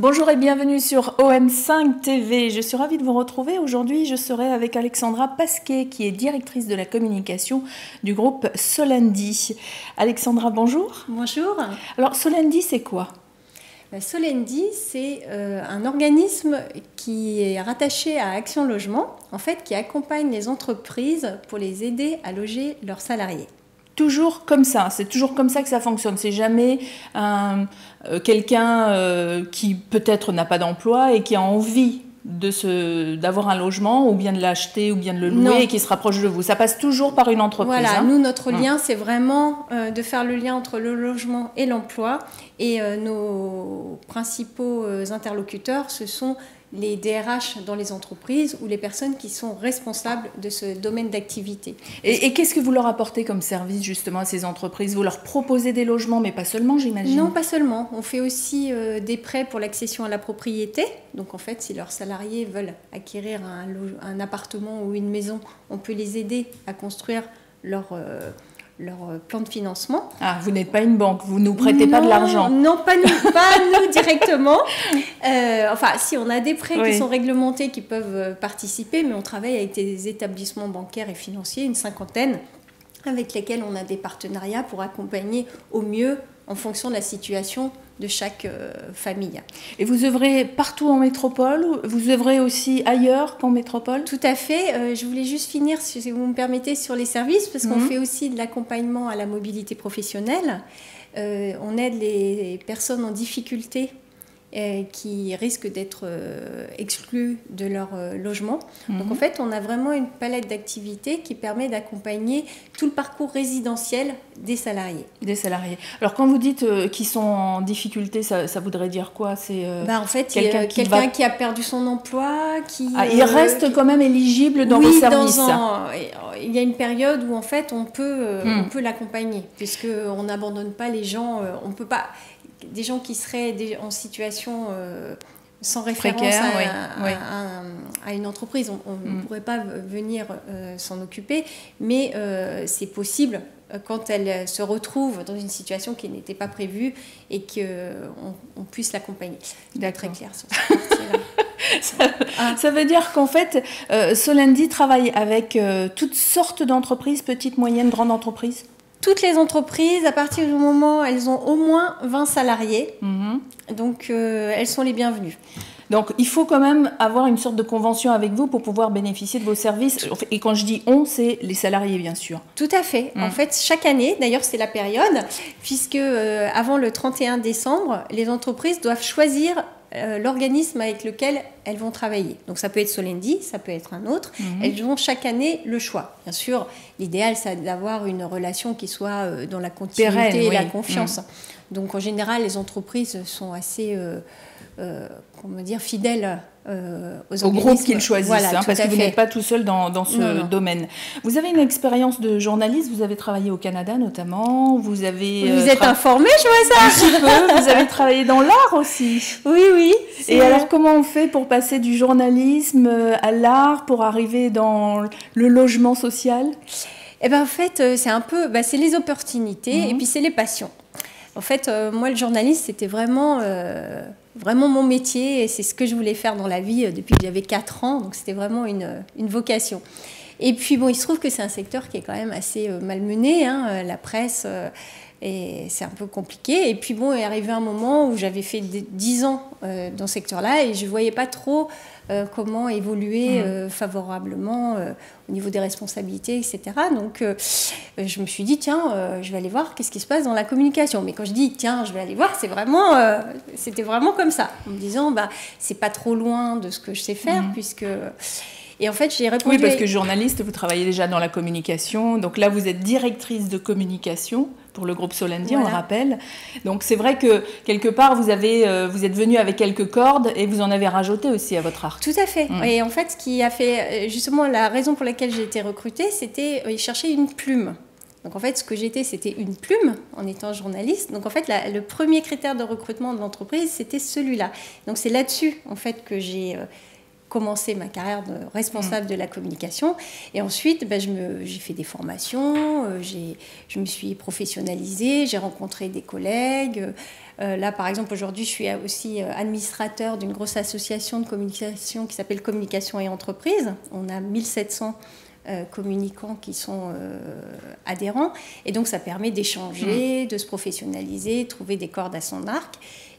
Bonjour et bienvenue sur OM5 TV. Je suis ravie de vous retrouver. Aujourd'hui, je serai avec Alexandra Pasquet, qui est directrice de la communication du groupe Solendi. Alexandra, bonjour. Bonjour. Alors, Solendi, c'est quoi? Solendi, c'est un organisme qui est rattaché à Action Logement, en fait, qui accompagne les entreprises pour les aider à loger leurs salariés. Toujours comme ça, c'est toujours comme ça que ça fonctionne. C'est jamais quelqu'un qui peut-être n'a pas d'emploi et qui a envie d'avoir un logement ou bien de l'acheter ou bien de le louer et qui se rapproche de vous. Ça passe toujours par une entreprise. Voilà, nous, notre lien, c'est vraiment de faire le lien entre le logement et l'emploi. Et nos principaux interlocuteurs, ce sont les DRH dans les entreprises ou les personnes qui sont responsables de ce domaine d'activité. Et qu'est-ce que vous leur apportez comme service justement à ces entreprises? Vous leur proposez des logements, mais pas seulement, j'imagine? Non, pas seulement. On fait aussi des prêts pour l'accession à la propriété. Donc en fait, si leurs salariés veulent acquérir un appartement ou une maison, on peut les aider à construire leur plan de financement. Ah, vous n'êtes pas une banque, vous ne nous prêtez pas de l'argent. Non, pas nous directement. Enfin, si, on a des prêts qui sont réglementés, qui peuvent participer, mais on travaille avec des établissements bancaires et financiers, une cinquantaine, avec lesquels on a des partenariats pour accompagner au mieux en fonction de la situation de chaque famille. Et vous œuvrez partout en métropole? Vous œuvrez aussi ailleurs qu'en métropole? Tout à fait. Je voulais juste finir, si vous me permettez, sur les services, parce qu'on fait aussi de l'accompagnement à la mobilité professionnelle. On aide les personnes en difficulté qui risquent d'être exclus de leur logement. Donc en fait, on a vraiment une palette d'activités qui permet d'accompagner tout le parcours résidentiel des salariés. Des salariés. Alors quand vous dites qu'ils sont en difficulté, ça voudrait dire quoi? C'est en fait, quelqu'un qui a perdu son emploi, il reste quand même éligible dans vos services. Il y a une période où en fait on peut l'accompagner, puisqu'on n'abandonne pas les gens, on peut pas... Des gens qui seraient en situation sans référence à une entreprise, on ne pourrait pas venir s'en occuper, mais c'est possible quand elle se retrouve dans une situation qui n'était pas prévue et qu'on puisse l'accompagner. D'être très clair sur cette partie-là. Ça veut dire qu'en fait, Solendi travaille avec toutes sortes d'entreprises, petites, moyennes, grandes entreprises? Toutes les entreprises, à partir du moment où elles ont au moins 20 salariés, donc elles sont les bienvenues. Donc il faut quand même avoir une sorte de convention avec vous pour pouvoir bénéficier de vos services. Et quand je dis on, c'est les salariés bien sûr. Tout à fait. En fait, chaque année, d'ailleurs c'est la période, puisque avant le 31 décembre, les entreprises doivent choisir l'organisme avec lequel elles vont travailler. Donc ça peut être Solendi, ça peut être un autre. Elles ont chaque année le choix. Bien sûr, l'idéal, c'est d'avoir une relation qui soit dans la continuité pérenne, et la confiance. Donc en général, les entreprises sont assez fidèles aux groupe qu'ils choisissent, parce que vous n'êtes pas tout seul dans ce domaine. Vous avez une expérience de journaliste, vous avez travaillé au Canada notamment, vous êtes informée, je vois ça. Un petit peu, vous avez travaillé dans l'art aussi. Oui. Et alors comment on fait pour passer du journalisme à l'art, pour arriver dans le logement social? En fait, c'est un peu, c'est les opportunités et puis c'est les passions. En fait, moi, le journaliste, c'était vraiment mon métier et c'est ce que je voulais faire dans la vie depuis que j'avais 4 ans. Donc, c'était vraiment une vocation. Et puis, il se trouve que c'est un secteur qui est quand même assez malmené, la presse, et c'est un peu compliqué. Et puis, est arrivé un moment où j'avais fait 10 ans dans ce secteur-là et je ne voyais pas trop comment évoluer favorablement au niveau des responsabilités, etc. Donc, je me suis dit, je vais aller voir qu'est-ce qui se passe dans la communication. Mais quand je dis, je vais aller voir, c'était vraiment comme ça. En me disant, c'est pas trop loin de ce que je sais faire, puisque... Et en fait, j'ai répondu... Oui, parce que journaliste, vous travaillez déjà dans la communication. Donc là, vous êtes directrice de communication pour le groupe Solendi, on le rappelle. Donc c'est vrai que quelque part, vous êtes venue avec quelques cordes et vous en avez rajouté aussi à votre arc. Tout à fait. Et en fait, ce qui a fait... Justement, la raison pour laquelle j'ai été recrutée, c'était chercher une plume. Donc en fait, ce que j'étais, c'était une plume en étant journaliste. Donc en fait, le premier critère de recrutement de l'entreprise, c'était celui-là. Donc c'est là-dessus, en fait, que j'ai... commencé ma carrière de responsable de la communication. Et ensuite, j'ai fait des formations, je me suis professionnalisée, j'ai rencontré des collègues. Là, par exemple, aujourd'hui, je suis aussi administrateur d'une grosse association de communication qui s'appelle Communication et Entreprise. On a 1700 communicants qui sont adhérents. Et donc, ça permet d'échanger, de se professionnaliser, trouver des cordes à son arc.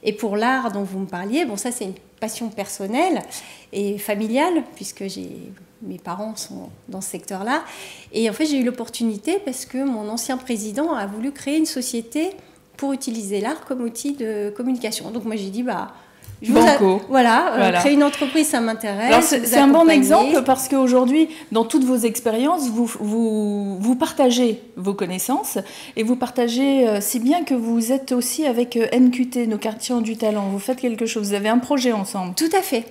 Et pour l'art dont vous me parliez, bon, ça, c'est une passion personnelle et familiale, puisque mes parents sont dans ce secteur-là. Et en fait, j'ai eu l'opportunité parce que mon ancien président a voulu créer une société pour utiliser l'art comme outil de communication. Donc, moi, j'ai dit, créer une entreprise, ça m'intéresse. C'est un bon exemple parce qu'aujourd'hui, dans toutes vos expériences, vous partagez vos connaissances et vous partagez si bien que vous êtes aussi avec NQT, nos quartiers ont du talent. Vous faites quelque chose, vous avez un projet ensemble. Tout à fait.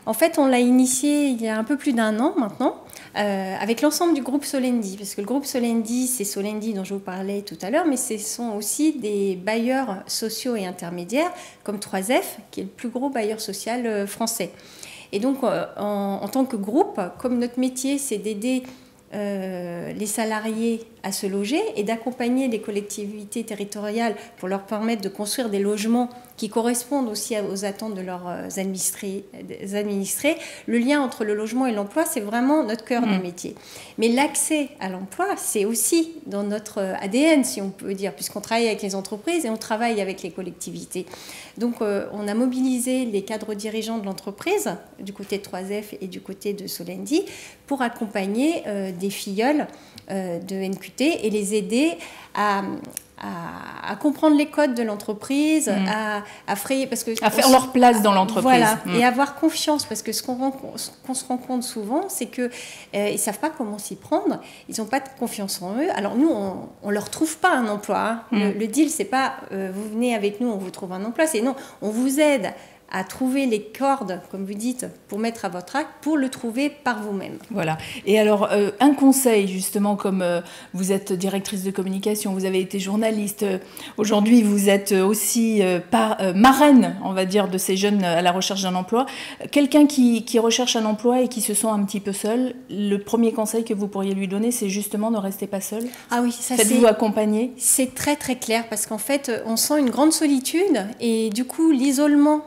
En fait, on l'a initié il y a un peu plus d'1 an maintenant. Avec l'ensemble du groupe Solendi, parce que le groupe Solendi, c'est Solendi dont je vous parlais tout à l'heure, mais ce sont aussi des bailleurs sociaux et intermédiaires, comme 3F, qui est le plus gros bailleur social français. Et donc, en tant que groupe, comme notre métier, c'est d'aider les salariés à se loger et d'accompagner les collectivités territoriales pour leur permettre de construire des logements qui correspondent aussi aux attentes de leurs administrés. Le lien entre le logement et l'emploi, c'est vraiment notre cœur de métier. Mais l'accès à l'emploi, c'est aussi dans notre ADN, si on peut dire, puisqu'on travaille avec les entreprises et on travaille avec les collectivités. Donc, on a mobilisé les cadres dirigeants de l'entreprise, du côté de 3F et du côté de Solendi, pour accompagner des filleuls de NQT et les aider à comprendre les codes de l'entreprise, à frayer, parce que à faire leur place dans l'entreprise. Voilà, et avoir confiance, parce que ce qu'on se rend compte souvent, c'est qu'ils ne savent pas comment s'y prendre, ils n'ont pas de confiance en eux. Alors nous, on ne leur trouve pas un emploi. Le deal, c'est pas vous venez avec nous, on vous trouve un emploi, c'est non, on vous aide à trouver les cordes, comme vous dites, pour mettre à votre acte, pour le trouver par vous-même. Voilà. Et alors, un conseil, justement, comme vous êtes directrice de communication, vous avez été journaliste, aujourd'hui vous êtes aussi marraine, on va dire, de ces jeunes à la recherche d'un emploi. Quelqu'un qui recherche un emploi et qui se sent un petit peu seul, le premier conseil que vous pourriez lui donner, c'est justement ne restez pas seul. Ah oui, ça faites-vous accompagner. C'est très très clair, parce qu'en fait, on sent une grande solitude, et du coup, l'isolement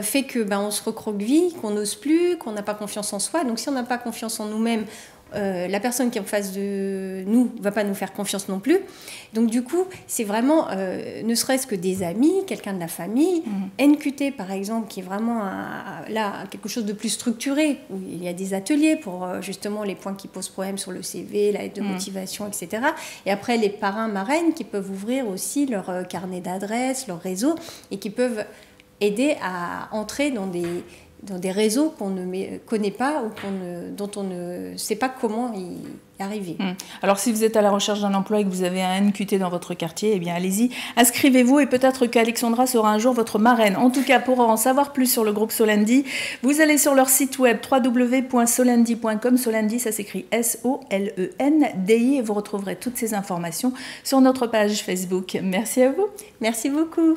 fait que on se recroqueville, qu'on n'ose plus, qu'on n'a pas confiance en soi. Donc si on n'a pas confiance en nous-mêmes, la personne qui est en face de nous ne va pas nous faire confiance non plus. Donc du coup, c'est vraiment, ne serait-ce que des amis, quelqu'un de la famille, NQT par exemple, qui est vraiment quelque chose de plus structuré, où il y a des ateliers pour justement les points qui posent problème sur le CV, la lettre de motivation, etc. Et après, les parrains, marraines qui peuvent ouvrir aussi leur carnet d'adresses, leur réseau, et qui peuvent aider à entrer dans des réseaux qu'on ne connaît pas ou dont on ne sait pas comment y arriver. Alors, si vous êtes à la recherche d'un emploi et que vous avez un NQT dans votre quartier, eh bien, allez-y, inscrivez-vous et peut-être qu'Alexandra sera un jour votre marraine. En tout cas, pour en savoir plus sur le groupe Solendi, vous allez sur leur site web www.solendi.com. Solendi, ça s'écrit SOLENDI et vous retrouverez toutes ces informations sur notre page Facebook. Merci à vous. Merci beaucoup.